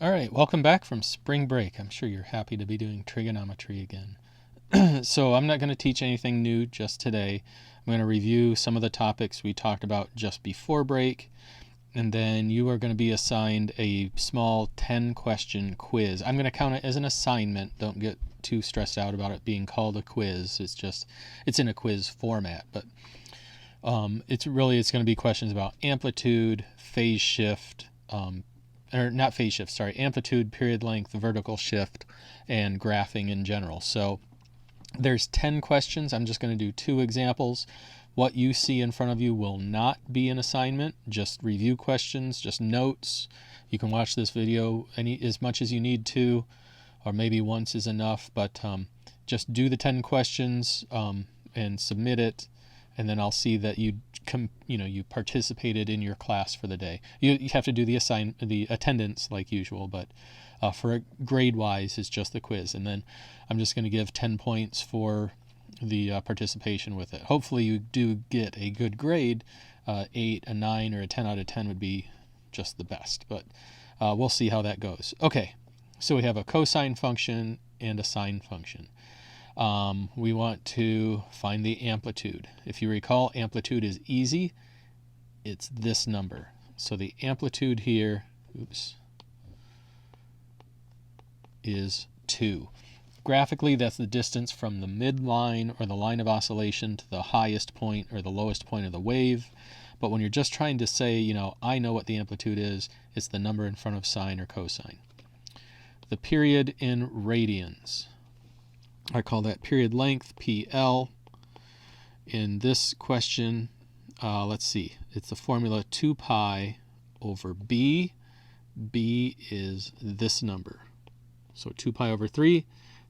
All right, welcome back from spring break. I'm sure you're happy to be doing trigonometry again. So I'm not going to teach anything new just today. I'm going to review some of the topics we talked about just before break, and then you are going to be assigned a small 10-question quiz. I'm going to count it as an assignment. Don't get too stressed out about it being called a quiz. It's in a quiz format, but it's going to be questions about amplitude, phase shift, or not phase shift, sorry, amplitude, period length, vertical shift, and graphing in general. So there's 10 questions. I'm just going to do 2 examples. What you see in front of you will not be an assignment, just review questions, just notes. You can watch this video as much as you need to, or maybe once is enough, but just do the 10 questions and submit it, and then I'll see that you participated in your class for the day. You have to do the attendance like usual, but for grade wise, it's just the quiz, and then I'm just going to give 10 points for the participation with it. Hopefully you do get a good grade. 8, a 9, or a 10 out of 10 would be just the best, but we'll see how that goes. Okay, so we have a cosine function and a sine function. We want to find the amplitude. If you recall, amplitude is easy. It's this number. So the amplitude here, is 2. Graphically, that's the distance from the midline or the line of oscillation to the highest point or the lowest point of the wave. But when you're just trying to say, I know what the amplitude is, it's the number in front of sine or cosine. The period in radians. I call that period length, PL. In this question, let's see, it's the formula 2 pi over b. B is this number. So 2 pi over 3,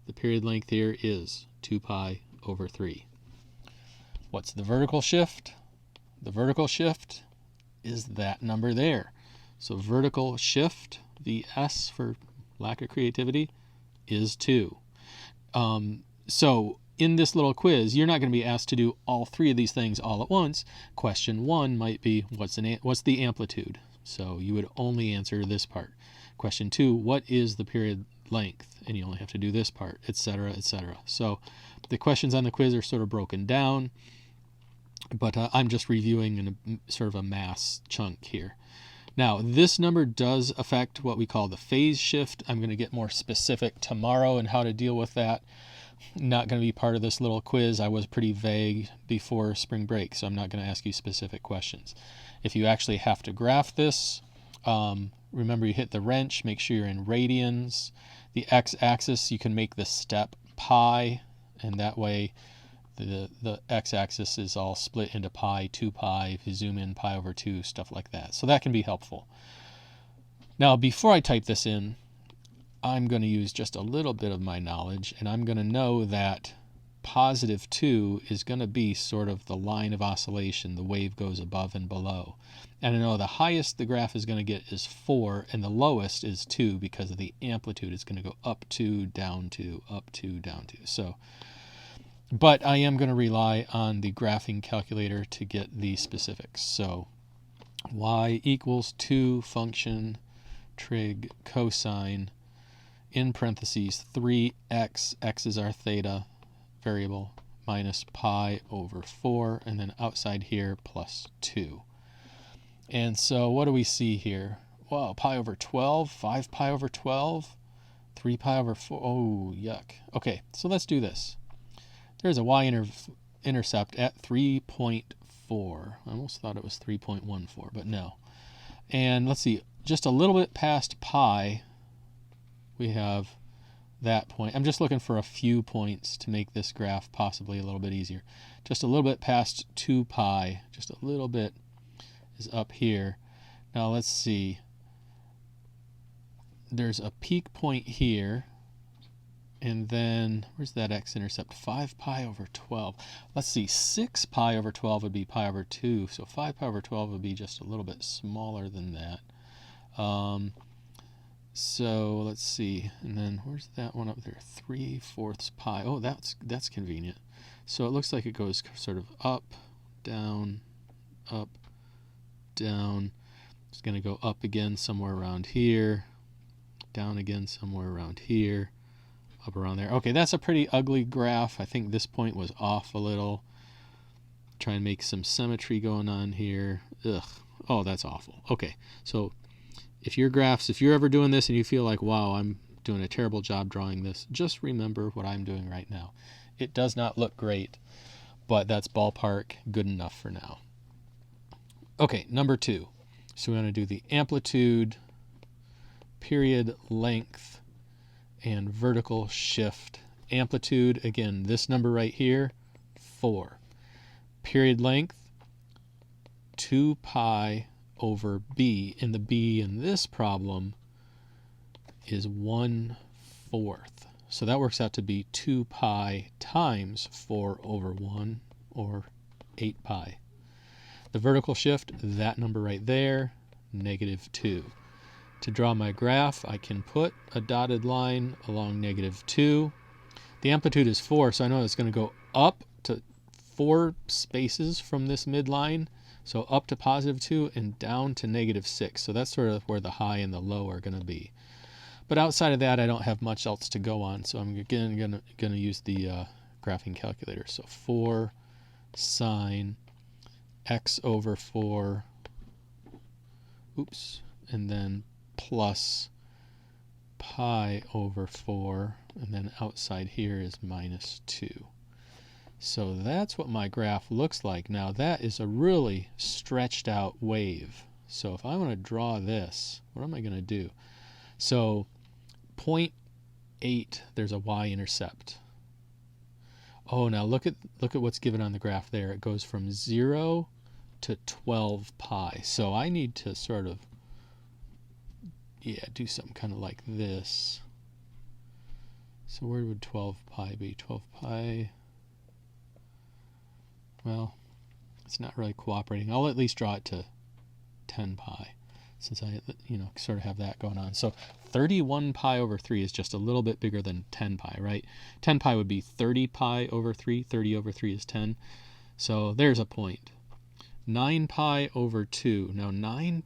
the period length here is 2 pi over 3. What's the vertical shift? The vertical shift is that number there. So vertical shift, VS for lack of creativity, is 2. So in this little quiz, you're not going to be asked to do all 3 of these things all at once. Question 1 might be, what's the amplitude? So you would only answer this part. Question 2, what is the period length? And you only have to do this part, etc., etc. So the questions on the quiz are sort of broken down, but I'm just reviewing in a sort of a mass chunk here. Now, this number does affect what we call the phase shift. I'm going to get more specific tomorrow and how to deal with that. Not going to be part of this little quiz. I was pretty vague before spring break, so I'm not going to ask you specific questions. If you actually have to graph this, remember you hit the wrench, make sure you're in radians. The x-axis, you can make the step pi, and that way the x-axis is all split into pi, 2 pi, if you zoom in, pi over 2, stuff like that. So that can be helpful. Now, before I type this in, I'm going to use just a little bit of my knowledge, and I'm going to know that positive 2 is going to be sort of the line of oscillation. The wave goes above and below. And I know the highest the graph is going to get is 4, and the lowest is 2 because of the amplitude. It's going to go up 2, down 2, up 2, down 2. So, but I am going to rely on the graphing calculator to get the specifics. So y equals 2 function trig cosine in parentheses 3x, x is our theta variable, minus pi over 4, and then outside here plus 2. And so what do we see here? Wow, pi over 12, 5 pi over 12, 3 pi over 4. Oh, yuck. Okay, so let's do this. There's a y-intercept at 3.4. I almost thought it was 3.14, but no. And let's see, just a little bit past pi, we have that point. I'm just looking for a few points to make this graph possibly a little bit easier. Just a little bit past 2 pi, just a little bit is up here. Now let's see. There's a peak point here, and then where's that x-intercept? 5 pi over 12. Let's see, 6 pi over 12 would be pi over 2, so 5 pi over 12 would be just a little bit smaller than that. So let's see, and then where's that one up there? 3/4 pi. Oh, that's convenient. So it looks like it goes sort of up, down, down. It's going to go up again somewhere around here, down again somewhere around here, up around there. Okay, that's a pretty ugly graph. I think this point was off a little. Try and make some symmetry going on here. Ugh. Oh, that's awful. Okay, so if you're ever doing this and you feel like, wow, I'm doing a terrible job drawing this, just remember what I'm doing right now. It does not look great, but that's ballpark good enough for now. Okay, number 2. So we want to do the amplitude, period length, and vertical shift. Amplitude, again, this number right here, 4. Period length, 2 pi over b, and the b in this problem is 1/4. So that works out to be 2 pi times 4 over 1, or 8 pi. The vertical shift, that number right there, -2. To draw my graph, I can put a dotted line along -2. The amplitude is 4, so I know it's going to go up to 4 spaces from this midline. So up to +2 and down to -6. So that's sort of where the high and the low are going to be. But outside of that, I don't have much else to go on. So I'm again going to use the graphing calculator. So 4 sine x over 4, and then plus pi over 4, and then outside here is -2. So that's what my graph looks like. Now that is a really stretched out wave. So if I want to draw this, what am I going to do? So 0.8, there's a y-intercept. Oh, now look at what's given on the graph there. It goes from 0 to 12 pi. So I need to sort of, do something kind of like this. So where would 12 pi be? 12 pi... Well, it's not really cooperating. I'll at least draw it to 10 pi, since I, sort of have that going on. So 31 pi over 3 is just a little bit bigger than 10 pi, right? 10 pi would be 30 pi over 3. 30 over 3 is 10. So there's a point. 9 pi over 2. Now 9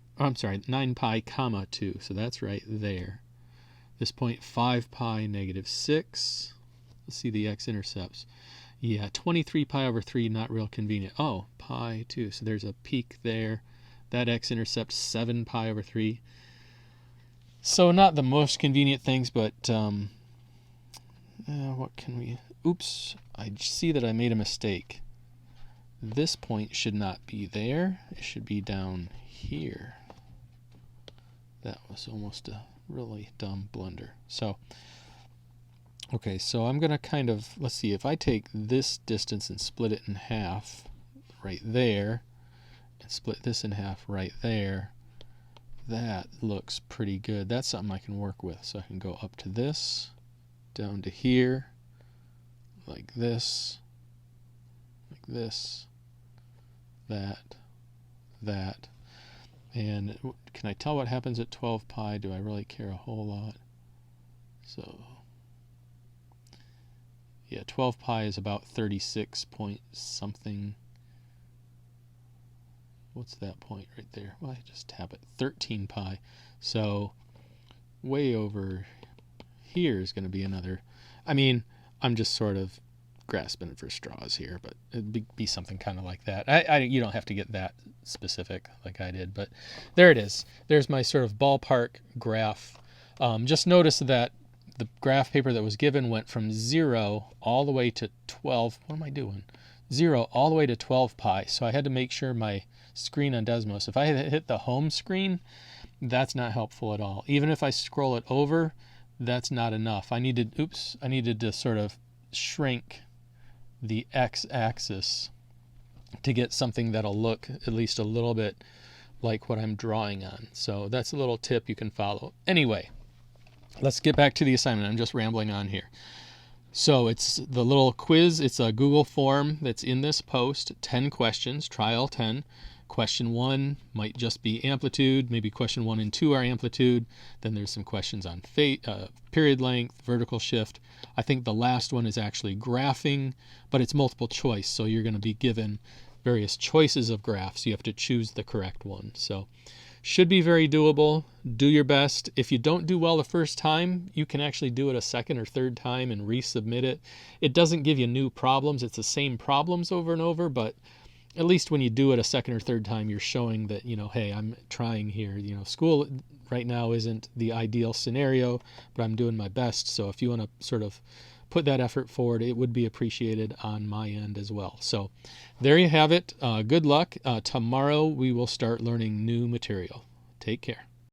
pi comma 2. So that's right there. This point, 5 pi -6. Let's see the x-intercepts. Yeah, 23 pi over 3, not real convenient. Oh, pi 2. So there's a peak there. That x-intercept, 7 pi over 3. So not the most convenient things, but what can we... Oops, I see that I made a mistake. This point should not be there. It should be down here. That was almost a really dumb blunder. So... Okay, so I'm going to kind of, let's see, if I take this distance and split it in half right there, and split this in half right there, that looks pretty good. That's something I can work with. So I can go up to this, down to here, like this, that. And can I tell what happens at 12 pi? Do I really care a whole lot? So... yeah, 12 pi is about 36 point something. What's that point right there? Well, I just tap it. 13 pi. So way over here is going to be another... I mean, I'm just sort of grasping for straws here, but it'd be something kind of like that. You don't have to get that specific like I did, but there it is. There's my sort of ballpark graph. Just notice that the graph paper that was given went from 0 all the way to 12. What am I doing? 0 all the way to 12 pi. So I had to make sure my screen on Desmos, if I had hit the home screen, that's not helpful at all. Even if I scroll it over, that's not enough. I needed to sort of shrink the x-axis to get something that'll look at least a little bit like what I'm drawing on. So that's a little tip you can follow. Anyway, let's get back to the assignment. I'm just rambling on here. So it's the little quiz. It's a Google form that's in this post. 10 questions, try all 10. Question 1 might just be amplitude. Maybe question 1 and 2 are amplitude. Then there's some questions on period length, vertical shift. I think the last one is actually graphing, but it's multiple choice. So you're going to be given various choices of graphs. You have to choose the correct one. So Should be very doable. Do your best. If you don't do well the first time, you can actually do it a second or third time and resubmit it. It doesn't give you new problems. It's the same problems over and over, but at least when you do it a second or third time, you're showing that, hey, I'm trying here. School right now isn't the ideal scenario, but I'm doing my best. So if you want to sort of put that effort forward, it would be appreciated on my end as well. So there you have it. Good luck. Tomorrow we will start learning new material. Take care.